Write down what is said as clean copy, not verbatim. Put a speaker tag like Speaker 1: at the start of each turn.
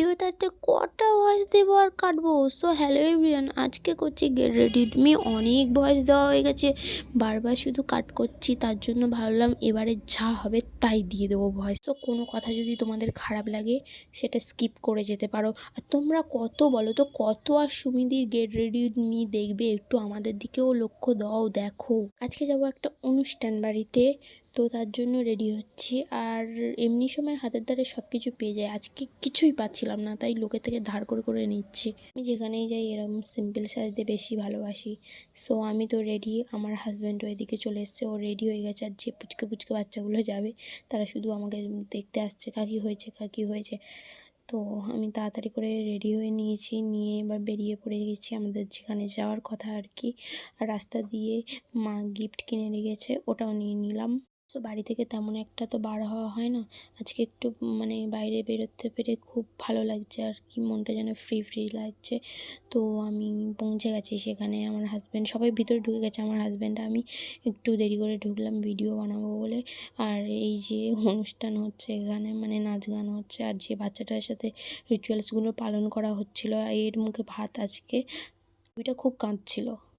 Speaker 1: ভিডিওটাতে কটা ভয়েস দেবো আর কাটবো। সো হ্যালো এভরিওয়ান, আজকে করছি গেট রেডি মি। অনেক ভয়েস দেওয়া হয়ে গেছে, বারবার শুধু কাট করছি। তার জন্য ভাবলাম এবারে যা হবে তাই দিয়ে দেবো ভয়েস। তো কোনো কথা যদি তোমাদের খারাপ লাগে সেটা স্কিপ করে যেতে পারো। আর তোমরা কত বলো তো, কত আর সুমিদির গেট রেডি মি দেখবে? একটু আমাদের দিকেও লক্ষ্য দাও, দেখো। আজকে যাব একটা অনুষ্ঠান বাড়িতে, তো তার জন্য রেডি হচ্ছি। আর এমনি সময় হাতের দ্বারে সব কিছু পেয়ে যায়, আজকে কিছুই পাচ্ছিলাম না, তাই লোকের থেকে ধার করে করে নিচ্ছি। আমি যেখানেই যাই এরকম সিম্পল সাজতে বেশি ভালোবাসি। সো আমি তো রেডি, আমার হাজব্যান্ডও এদিকে চলে এসছে, ও রেডি হয়ে গেছে। আর যে পুচকে পুচকে বাচ্চাগুলো যাবে তারা শুধু আমাকে দেখতে আসছে, কাকি হয়েছে কাকি হয়েছে। তো আমি তাড়াতাড়ি করে রেডি হয়ে নিয়েছি, নিয়ে এবার বেরিয়ে পড়ে গেছি আমাদের যেখানে যাওয়ার কথা আর কি। আর রাস্তা দিয়ে মা গিফট কিনে রেখেছে, ওটাও নিয়ে নিলাম। তো বাড়ি থেকে তেমন একটা তো বার হওয়া হয় না, আজকে একটু মানে বাইরে বেরোতে পেরে খুব ভালো লাগছে আর কি, মনটা যেন ফ্রি ফ্রি লাগছে। তো আমি পৌঁছে গেছি সেখানে, আমার হাজব্যান্ড সবাই ভিতরে ঢুকে গেছে, আমার হাজব্যান্ড আমি একটু দেরি করে ঢুকলাম ভিডিও বানাবো বলে। আর এই যে অনুষ্ঠান হচ্ছে এখানে, মানে নাচ গান হচ্ছে, আর যে বাচ্চাটার সাথে রিচুয়ালসগুলো পালন করা হচ্ছিলো, আর এর মুখে ভাত আজকে, ওইটা খুব কাঁদছিল।